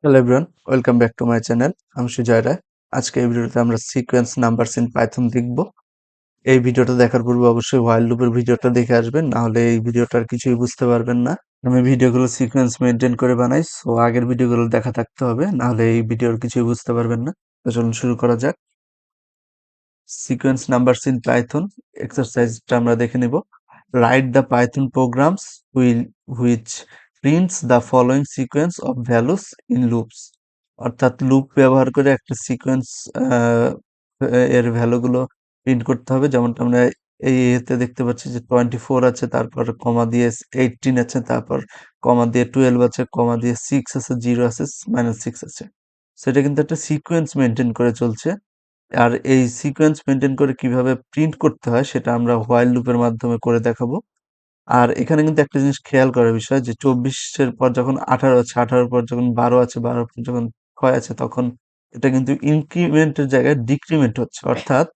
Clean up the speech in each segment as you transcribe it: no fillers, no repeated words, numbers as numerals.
Hello everyone, welcome back to my channel. আমি সুজয় রায়। আজকে এই ভিডিওতে আমরা সিকোয়েন্স নাম্বারস ইন পাইথন দেখব। এই ভিডিওটা দেখার পূর্বে অবশ্যই হোয়াইল লুপের ভিডিওটা দেখে আসবেন, না হলে এই ভিডিওটার কিছুই বুঝতে পারবেন না। আমি ভিডিওগুলো সিকোয়েন্স মেনটেন করে বানাই, সো আগের ভিডিওগুলো দেখা থাকতে হবে, না হলে এই ভিডিওর কিছুই বুঝতে পারবেন না। তো চলুন শুরু করা যাক। সিকোয়েন্স নাম্বারস ইন পাইথন এক্সারসাইজটা আমরা দেখে নিব। Write the Python programs which prints the following sequence of values in loops. অর্থাৎ লুপ ব্যবহার করে একটা সিকোয়েন্স এর ভ্যালুগুলো প্রিন্ট করতে হবে। যেমনটা আমরা এই এতে দেখতে পাচ্ছি যে 24 আছে, তারপর কমা দিয়ে 18 আছে, তারপর কমা দিয়ে 12 আছে, কমা দিয়ে 6 আছে, 0 আছে, -6 আছে। সেটা কিন্তু একটা সিকোয়েন্স মেনটেন করে চলছে। আর এই সিকোয়েন্স মেনটেন করে কিভাবে প্রিন্ট করতে হয় সেটা আমরা হোয়াইল লুপের মাধ্যমে করে দেখাবো। আর এখানে কিন্তু একটা জিনিস খেয়াল করার বিষয় যে 24-এর পর যখন 18 আছে, 18-র পর যখন 12 আছে, 12-র পর যখন 6 আছে, তখন এটা কিন্তু ইনক্রিমেন্টের জায়গায় ডিক্রিমেন্ট হচ্ছে। অর্থাৎ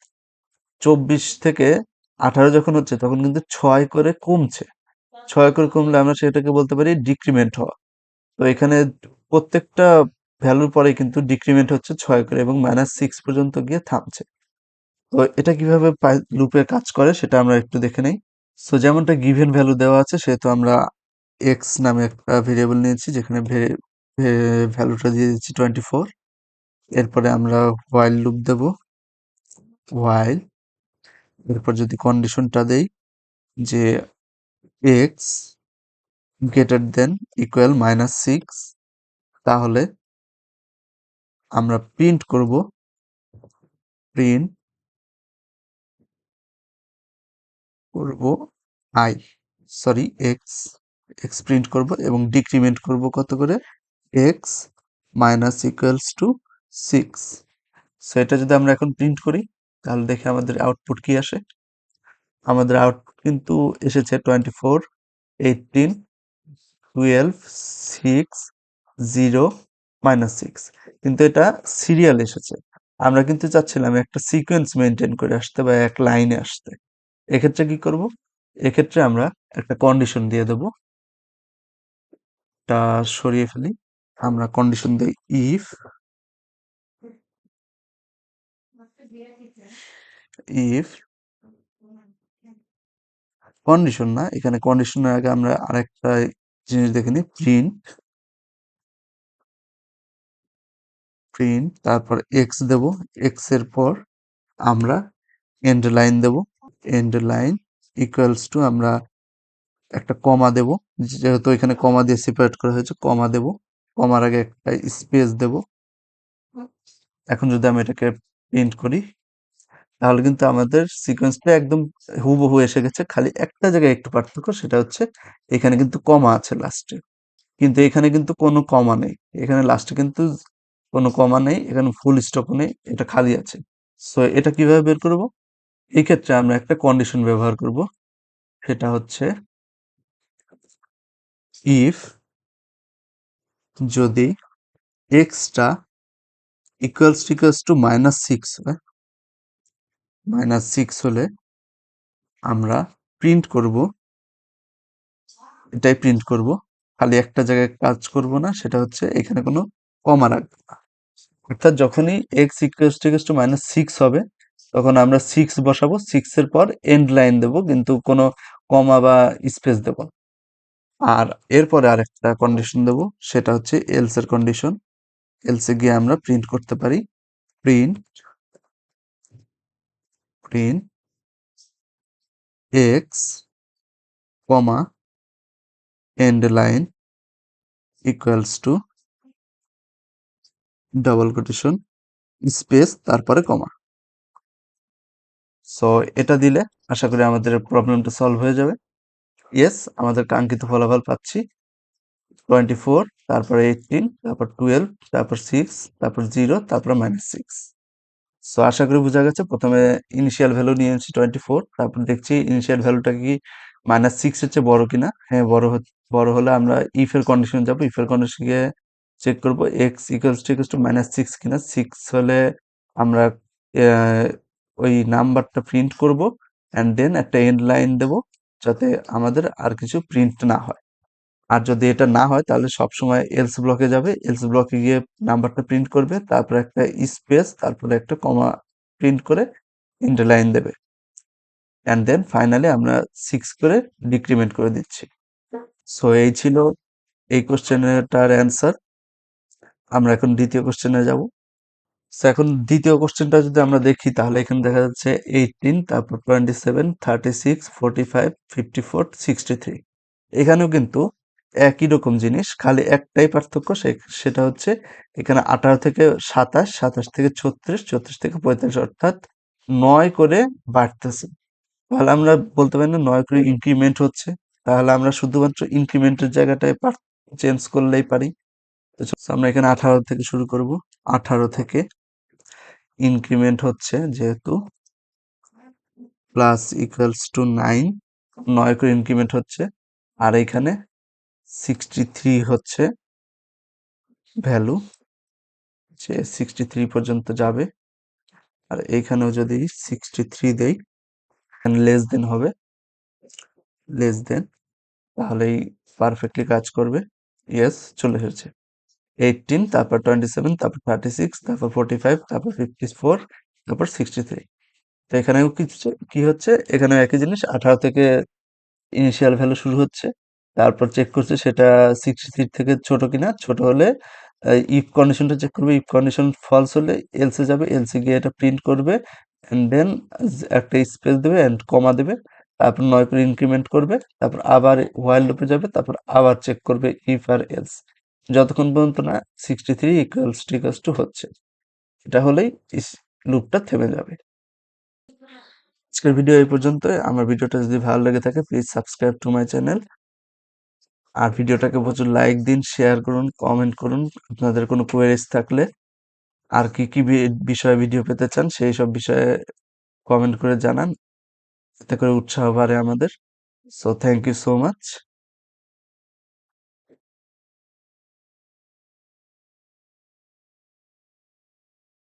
24 থেকে 18 যখন হচ্ছে তখন কিন্তু 6 করে কমছে। 6 করে কমলে আমরা সেটাকে বলতে পারি ডিক্রিমেন্ট হওয়া। তো এখানে প্রত্যেকটা ভ্যালুর পরে কিন্তু ডিক্রিমেন্ট হচ্ছে 6 করে এবং -6 পর্যন্ত গিয়ে থামছে। তো এটা কিভাবে লুপে কাজ করে সেটা আমরা একটু দেখে নেই। সো যেমনটা গিভেন ভ্যালু দেওয়া আছে, সেহেতু আমরা এক্স নামে একটা ভেরিয়েবল নিয়েছি, যেখানে ভ্যালুটা দিয়ে দিচ্ছি 24। এরপরে আমরা হোয়াইল লুপ দেব। হোয়াইল, এরপর যদি কন্ডিশনটা দেই যে এক্স গ্রেটার দেন ইকুয়াল -6, তাহলে আমরা প্রিন্ট করব প্রিন্ট করব I sorry x x print করব এবং ডিক্রিমেন্ট করব কত করে, x minus equals to 6। So এটা যদি আমরা এখন প্রিন্ট করি, তাহলে দেখে আমাদের আউটপুট কি আসে। আমাদের আউটপুট কিন্তু এসেছে 24, 18, 12, 6, 0, -6। কিন্তু এটা সিরিয়াল এসেছে। আমরা কিন্তু চাচ্ছিলাম একটা সিকোয়েন্স মেনটেন করে আসতে বা এক লাইনে আসতে। এক্ষেত্রে কি করব? এক্ষেত্রে আমরা একটা কন্ডিশন দিয়ে দেব। টা সরিয়ে ফেলি। আমরা কন্ডিশন দেই ইফ কন্ডিশন না, এখানে কন্ডিশনের আগে আমরা আরেকটা জিনিস দেখে নিই, প্রিন্ট তারপর এক্স দেব। এক্স এর পর আমরা এন্ড লাইন দেব। এন্ড লাইন ইকুয়ালস টু আমরা একটা কমা দেব, যেহেতু এখানে কমা দিয়ে সেপারেট করা হয়েছে, কমা দেব। কমার আগে একটা স্পেস দেব। এখন যদি আমি এটাকে প্রিন্ট করি, তাহলে কিন্তু আমাদের সিকোয়েন্সটা একদম হুবহু এসে গেছে। খালি একটা জায়গায় একটু পার্থক্য, সেটা হচ্ছে এখানে কিন্তু কমা আছে লাস্টে, কিন্তু এখানে কিন্তু কোনো কমা নেই। এখানে লাস্টে কিন্তু কোনো কমা নেই, এখানে ফুল স্টপও নেই, এটা খালি আছে। সো এটা কিভাবে বের করব? এই ক্ষেত্রে আমরা একটা কন্ডিশন ব্যবহার করব। সেটা হচ্ছে ইফ যদি এক্সটা ইকুয়ালস টু -6 হয়, -6 হলে আমরা প্রিন্ট করব, এটাই প্রিন্ট করব। খালি একটা জায়গায় কাজ করব না, সেটা হচ্ছে এখানে কোনো কমা রাখবো না। অর্থাৎ যখনই x -6 হবে, তখন আমরা 6 বসাবো, 6 এর পর এন্ড লাইন দেব, কিন্তু কোনো কমা বা স্পেস দেব না। আর এরপরে আরেকটা কন্ডিশন দেব, সেটা হচ্ছে এলস এর কন্ডিশন। এলসে গিয়ে আমরা প্রিন্ট করতে পারি print print x comma end line equals to double quotation space তারপরে কমা। সো এটা দিলে আশা করি আমাদের প্রবলেমটা সলভ হয়ে যাবে। ইয়েস, আমাদের কাঙ্ক্ষিত ফলাফল পাচ্ছি। 24, তারপর 18, তারপর 12, তারপর 6, তারপর 0, তারপর -6। সো আশা করি বোঝা গেছে। প্রথমে ইনিশিয়াল ভ্যালু নিয়েছি 24, তারপর দেখছি ইনিশিয়াল ভ্যালুটা কি -6 এর চেয়ে বড় কিনা। হ্যাঁ, বড় হলে আমরা ইফ এর কন্ডিশন যাব। ইফ এর কন্ডিশন গিয়ে চেক করব এক্স ইকুয়ালস টু -6 কিনা। 6 হলে আমরা আহ, ওই নাম্বারটা প্রিন্ট করব অ্যান্ড দেন একটা এন্ড লাইন দেব, যাতে আমাদের আর কিছু প্রিন্ট না হয়। আর যদি এটা না হয় তাহলে সবসময় এলস ব্লকে যাবে, এলস ব্লকে গিয়ে নাম্বারটা প্রিন্ট করবে, তারপরে একটা স্পেস, তারপরে একটা কমা প্রিন্ট করে ইন্টারলাইন দেবে, অ্যান্ড দেন ফাইনালি আমরা 6 করে ডিক্রিমেন্ট করে দিচ্ছি। সো এই ছিল এই কোশ্চেনটার অ্যান্সার। আমরা এখন দ্বিতীয় কোশ্চেনে যাব। সো এখন দ্বিতীয় কোশ্চেনটা যদি আমরা দেখি তাহলে এখানে দেখা যাচ্ছে 18, তারপর 27, 36, 45, 54, 63। এখানেও কিন্তু একই রকম জিনিস, খালি একটাই পার্থক্য, সেটা হচ্ছে এখানে 18 থেকে 27, 27 থেকে 36, 34 থেকে 45, অর্থাৎ 9 করে বাড়তেছে। তাহলে আমরা বলতে পারি না 9 করে ইনক্রিমেন্ট হচ্ছে। তাহলে আমরা শুধুমাত্র ইনক্রিমেন্টের জায়গাটায় চেঞ্জ করলেই পারি। তো আমরা এখানে 18 থেকে শুরু করব। 18 থেকে ইনক্রিমেন্ট হচ্ছে যেহেতু প্লাস ইকুয়ালস টু 9, 9 করে ইনক্রিমেন্ট হচ্ছে। আর এখানে 63 হচ্ছে ভ্যালু, যে 63 পর্যন্ত যাবে। আর এইখানেও যদি 63 দেই, এখানে লেস দেন হবে, লেস দেন, তাহলেই পারফেক্টলি কাজ করবে। ইয়েস, চলে এসেছে। 18, তারপর 27, তারপর 36, তারপর 45, তারপর 54, তারপর 63। তো এখানেও কি হচ্ছে, এখানে একই জিনিস, 18 থেকে ইনিশিয়াল ভ্যালু শুরু হচ্ছে, তারপর চেক করছে সেটা 63 থেকে ছোট কিনা, ছোট হলে ইফ কন্ডিশনটা চেক করবে, ইফ কন্ডিশন ফলস হলে এলসে যাবে, এলসে গিয়ে এটা প্রিন্ট করবে, এন্ড দেন একটা স্পেস দেবে এন্ড কমা দেবে, তারপর 9 করে ইনক্রিমেন্ট করবে, তারপর আবার হোয়াইল লুপে যাবে, তারপর আবার চেক করবে ইফ আর এলস, যতক্ষণ পর্যন্ত না 63 ইকুয়ালস টু হচ্ছে। এটা হলেই লুপটা থেমে যাবে। আজকের ভিডিও এই পর্যন্ত। আমার ভিডিওটা যদি ভালো লেগে থাকে please subscribe to my channel. আর ভিডিওটাকে প্রচুর লাইক দিন, শেয়ার করুন, কমেন্ট করুন আপনাদের কোনো কোয়েরিজ থাকলে। আর কি কি বিষয়ে ভিডিও পেতে চান সেই সব বিষয়ে কমেন্ট করে জানান, এতে করে উৎসাহ বাড়ে আমাদের। So thank you so much.